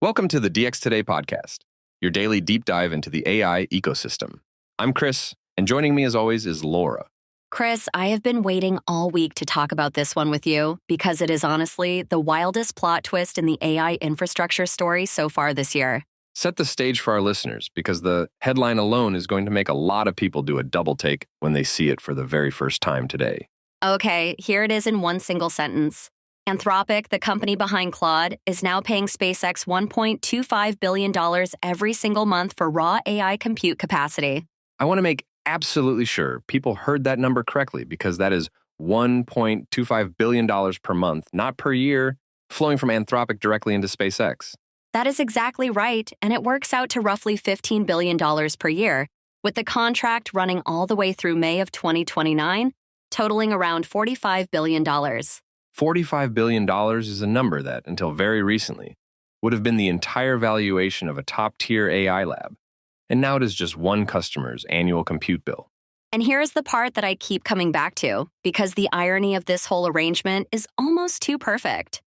Welcome to the DX Today podcast, your daily deep dive into the AI ecosystem. I'm Chris, and joining me as always is Laura. Chris, I have been waiting all week to talk about this one with you because it is honestly the wildest plot twist in the AI infrastructure story so far this year. Set the stage for our listeners because the headline alone is going to make a lot of people do a double take when they see it for the very first time today. Okay, here it is in one single sentence. Anthropic, the company behind Claude, is now paying SpaceX $1.25 billion every single month for raw AI compute capacity. I want to make absolutely sure people heard that number correctly because that is $1.25 billion per month, not per year, flowing from Anthropic directly into SpaceX. That is exactly right, and it works out to roughly $15 billion per year, with the contract running all the way through May of 2029, totaling around $45 billion. $45 billion is a number that, until very recently, would have been the entire valuation of a top-tier AI lab. And now it is just one customer's annual compute bill. And here's the part that I keep coming back to, because the irony of this whole arrangement is almost too perfect.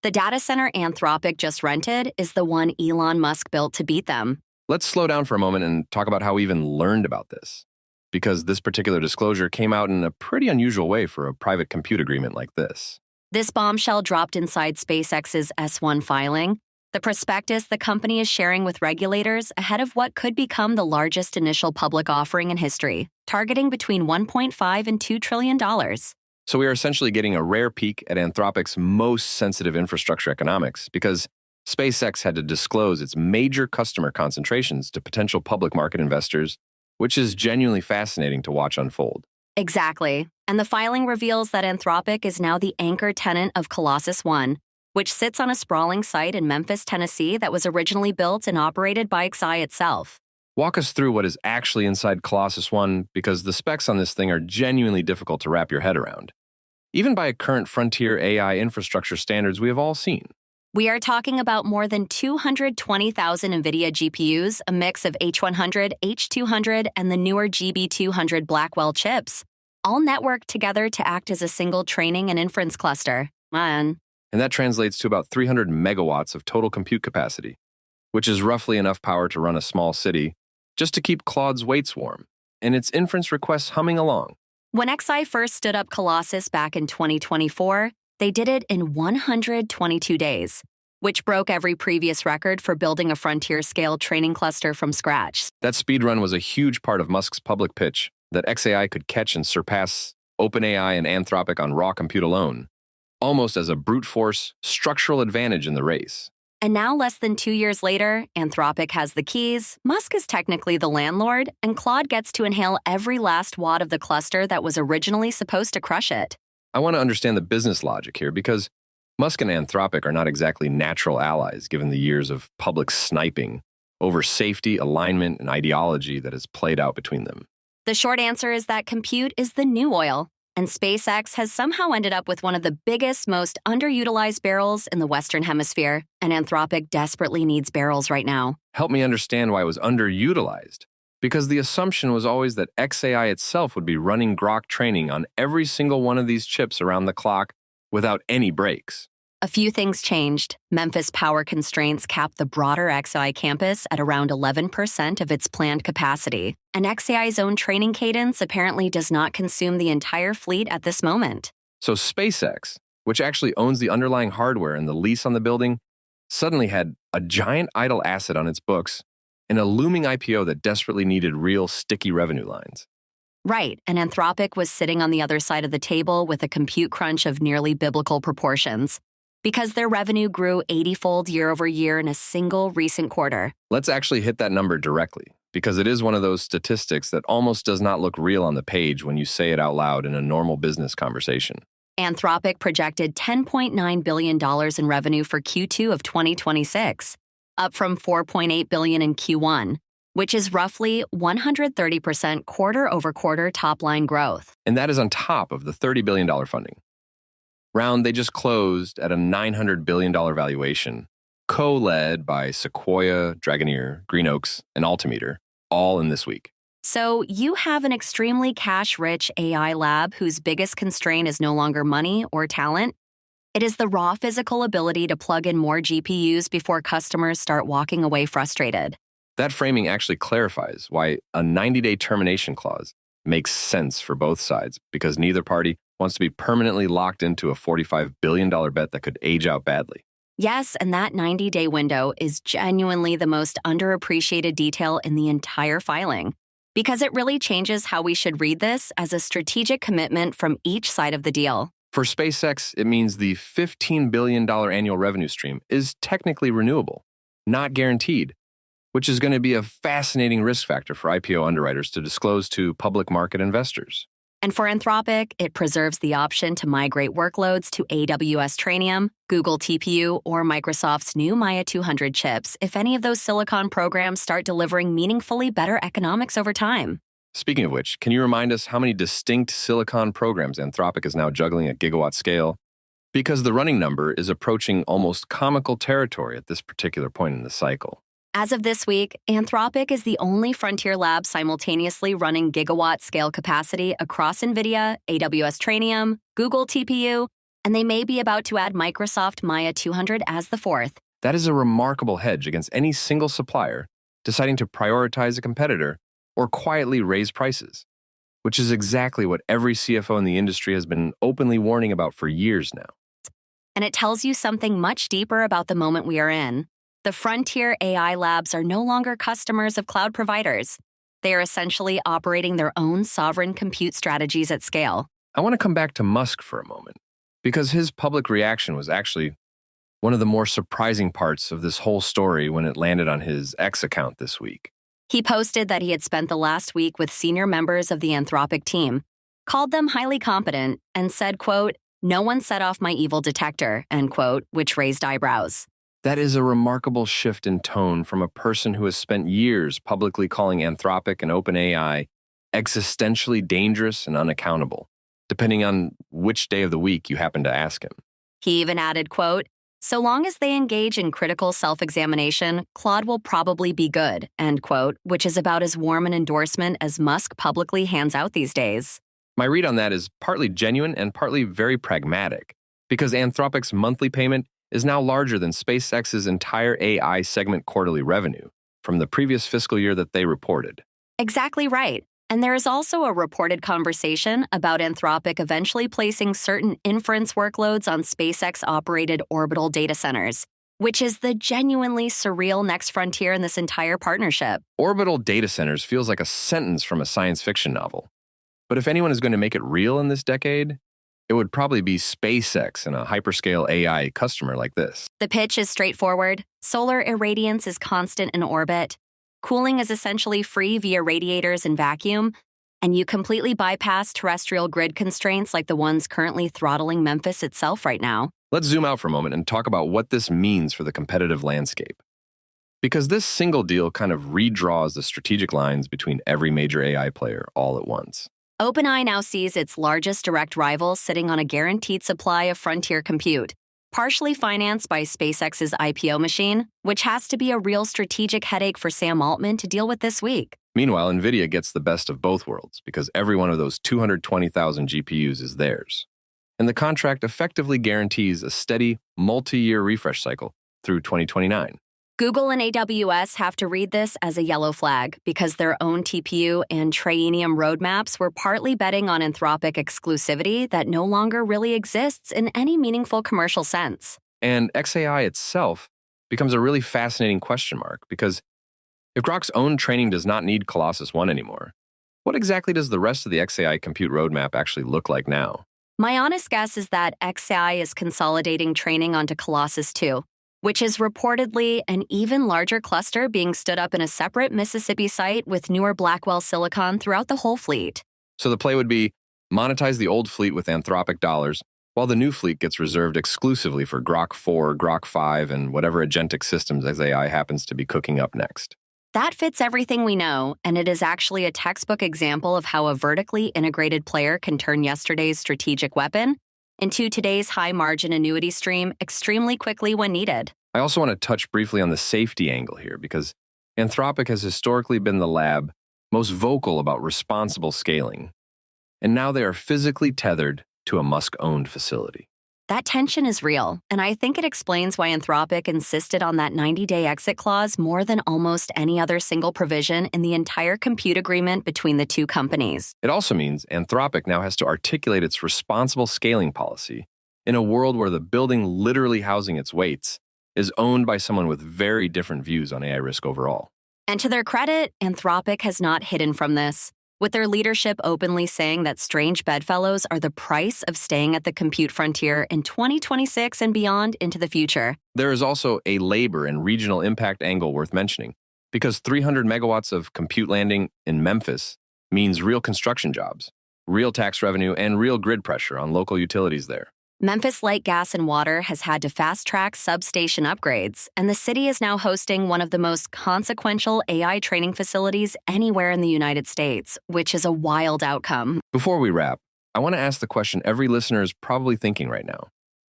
The data center Anthropic just rented is the one Elon Musk built to beat them. Let's slow down for a moment and talk about how we even learned about this, because this particular disclosure came out in a pretty unusual way for a private compute agreement like this. This bombshell dropped inside SpaceX's S1 filing, the prospectus the company is sharing with regulators ahead of what could become the largest initial public offering in history, targeting between $1.5 and $2 trillion. So we are essentially getting a rare peek at Anthropic's most sensitive infrastructure economics because SpaceX had to disclose its major customer concentrations to potential public market investors, which is genuinely fascinating to watch unfold. Exactly. And the filing reveals that Anthropic is now the anchor tenant of Colossus 1, which sits on a sprawling site in Memphis, Tennessee that was originally built and operated by XI itself. Walk us through what is actually inside Colossus 1 because the specs on this thing are genuinely difficult to wrap your head around. Even by current frontier AI infrastructure standards we have all seen. We are talking about more than 220,000 NVIDIA GPUs, a mix of H100, H200, and the newer GB200 Blackwell chips, all networked together to act as a single training and inference cluster. And that translates to about 300 megawatts of total compute capacity, which is roughly enough power to run a small city just to keep Claude's weights warm, and its inference requests humming along. When XI first stood up Colossus back in 2024, they did it in 122 days, which broke every previous record for building a frontier-scale training cluster from scratch. That speed run was a huge part of Musk's public pitch that xAI could catch and surpass OpenAI and Anthropic on raw compute alone, almost as a brute force structural advantage in the race. And now, less than 2 years later, Anthropic has the keys, Musk is technically the landlord, and Claude gets to inhale every last watt of the cluster that was originally supposed to crush it. I want to understand the business logic here because Musk and Anthropic are not exactly natural allies given the years of public sniping over safety, alignment, and ideology that has played out between them. The short answer is that compute is the new oil, and SpaceX has somehow ended up with one of the biggest, most underutilized barrels in the Western Hemisphere, and Anthropic desperately needs barrels right now. Help me understand why it was underutilized. Because the assumption was always that xAI itself would be running Grok training on every single one of these chips around the clock without any breaks. A few things changed. Memphis power constraints capped the broader XI campus at around 11% of its planned capacity, and xAI's own training cadence apparently does not consume the entire fleet at this moment. So SpaceX, which actually owns the underlying hardware and the lease on the building, suddenly had a giant idle asset on its books and a looming IPO that desperately needed real sticky revenue lines. Right, and Anthropic was sitting on the other side of the table with a compute crunch of nearly biblical proportions, because their revenue grew 80-fold year over year in a single recent quarter. Let's actually hit that number directly, because it is one of those statistics that almost does not look real on the page when you say it out loud in a normal business conversation. Anthropic projected $10.9 billion in revenue for Q2 of 2026, up from $4.8 billion in Q1, which is roughly 130% quarter-over-quarter top-line growth. And that is on top of the $30 billion funding round they just closed at a $900 billion valuation, co-led by Sequoia, Dragoneer, Green Oaks, and Altimeter, all in this week. So you have an extremely cash-rich AI lab whose biggest constraint is no longer money or talent. It is the raw physical ability to plug in more GPUs before customers start walking away frustrated. That framing actually clarifies why a 90-day termination clause makes sense for both sides, because neither party wants to be permanently locked into a $45 billion bet that could age out badly. Yes, and that 90-day window is genuinely the most underappreciated detail in the entire filing, because it really changes how we should read this as a strategic commitment from each side of the deal. For SpaceX, it means the $15 billion annual revenue stream is technically renewable, not guaranteed, which is going to be a fascinating risk factor for IPO underwriters to disclose to public market investors. And for Anthropic, it preserves the option to migrate workloads to AWS Trainium, Google TPU, or Microsoft's new Maya 200 chips if any of those silicon programs start delivering meaningfully better economics over time. Speaking of which, can you remind us how many distinct silicon programs Anthropic is now juggling at gigawatt scale? Because the running number is approaching almost comical territory at this particular point in the cycle. As of this week, Anthropic is the only frontier lab simultaneously running gigawatt-scale capacity across NVIDIA, AWS Trainium, Google TPU, and they may be about to add Microsoft Maya 200 as the fourth. That is a remarkable hedge against any single supplier deciding to prioritize a competitor or quietly raise prices, which is exactly what every CFO in the industry has been openly warning about for years now. And it tells you something much deeper about the moment we are in. The frontier AI labs are no longer customers of cloud providers. They are essentially operating their own sovereign compute strategies at scale. I want to come back to Musk for a moment, because his public reaction was actually one of the more surprising parts of this whole story when it landed on his X account this week. He posted that he had spent the last week with senior members of the Anthropic team, called them highly competent, and said, quote, "No one set off my evil detector," end quote, which raised eyebrows. That is a remarkable shift in tone from a person who has spent years publicly calling Anthropic and OpenAI existentially dangerous and unaccountable, depending on which day of the week you happen to ask him. He even added, quote, "So long as they engage in critical self-examination, Claude will probably be good," end quote, which is about as warm an endorsement as Musk publicly hands out these days. My read on that is partly genuine and partly very pragmatic, because Anthropic's monthly payment is now larger than SpaceX's entire AI segment quarterly revenue from the previous fiscal year that they reported. Exactly right. And there is also a reported conversation about Anthropic eventually placing certain inference workloads on SpaceX-operated orbital data centers, which is the genuinely surreal next frontier in this entire partnership. Orbital data centers feels like a sentence from a science fiction novel. But if anyone is going to make it real in this decade, it would probably be SpaceX and a hyperscale AI customer like this. The pitch is straightforward. Solar irradiance is constant in orbit. Cooling is essentially free via radiators and vacuum, and you completely bypass terrestrial grid constraints like the ones currently throttling Memphis itself right now. Let's zoom out for a moment and talk about what this means for the competitive landscape. Because this single deal kind of redraws the strategic lines between every major AI player all at once. OpenAI now sees its largest direct rival sitting on a guaranteed supply of frontier compute, partially financed by SpaceX's IPO machine, which has to be a real strategic headache for Sam Altman to deal with this week. Meanwhile, NVIDIA gets the best of both worlds because every one of those 220,000 GPUs is theirs. And the contract effectively guarantees a steady, multi-year refresh cycle through 2029. Google and AWS have to read this as a yellow flag because their own TPU and Trainium roadmaps were partly betting on Anthropic exclusivity that no longer really exists in any meaningful commercial sense. And XAI itself becomes a really fascinating question mark because if Grok's own training does not need Colossus 1 anymore, what exactly does the rest of the XAI compute roadmap actually look like now? My honest guess is that XAI is consolidating training onto Colossus 2, which is reportedly an even larger cluster being stood up in a separate Mississippi site with newer Blackwell silicon throughout the whole fleet. So the play would be monetize the old fleet with Anthropic dollars, while the new fleet gets reserved exclusively for Grok 4, Grok 5, and whatever agentic systems XAI happens to be cooking up next. That fits everything we know, and it is actually a textbook example of how a vertically integrated player can turn yesterday's strategic weapon into today's high-margin annuity stream extremely quickly when needed. I also want to touch briefly on the safety angle here, because Anthropic has historically been the lab most vocal about responsible scaling, and now they are physically tethered to a Musk-owned facility. That tension is real, and I think it explains why Anthropic insisted on that 90-day exit clause more than almost any other single provision in the entire compute agreement between the two companies. It also means Anthropic now has to articulate its responsible scaling policy in a world where the building literally housing its weights is owned by someone with very different views on AI risk overall. And to their credit, Anthropic has not hidden from this, with their leadership openly saying that strange bedfellows are the price of staying at the compute frontier in 2026 and beyond into the future. There is also a labor and regional impact angle worth mentioning, because 300 megawatts of compute landing in Memphis means real construction jobs, real tax revenue, and real grid pressure on local utilities there. Memphis Light Gas and Water has had to fast-track substation upgrades, and the city is now hosting one of the most consequential AI training facilities anywhere in the United States, which is a wild outcome. Before we wrap, I want to ask the question every listener is probably thinking right now.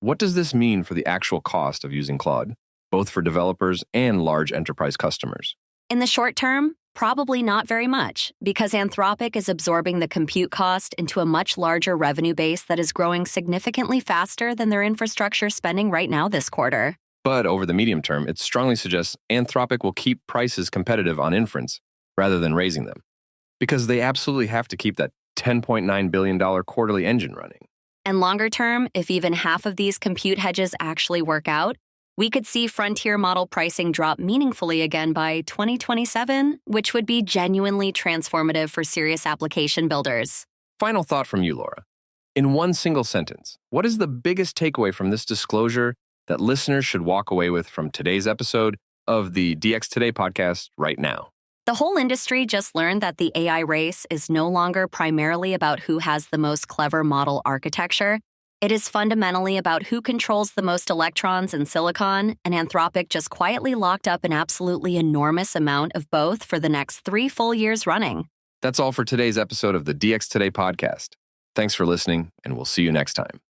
What does this mean for the actual cost of using Claude, both for developers and large enterprise customers? In the short term, probably not very much, because Anthropic is absorbing the compute cost into a much larger revenue base that is growing significantly faster than their infrastructure spending right now this quarter. But over the medium term, it strongly suggests Anthropic will keep prices competitive on inference rather than raising them, because they absolutely have to keep that $10.9 billion quarterly engine running. And longer term, if even half of these compute hedges actually work out, we could see frontier model pricing drop meaningfully again by 2027, which would be genuinely transformative for serious application builders. Final thought from you, Laura. In one single sentence, what is the biggest takeaway from this disclosure that listeners should walk away with from today's episode of the DX Today podcast right now? The whole industry just learned that the AI race is no longer primarily about who has the most clever model architecture. It is fundamentally about who controls the most electrons in silicon, and Anthropic just quietly locked up an absolutely enormous amount of both for the next 3 full years running. That's all for today's episode of the DX Today podcast. Thanks for listening, and we'll see you next time.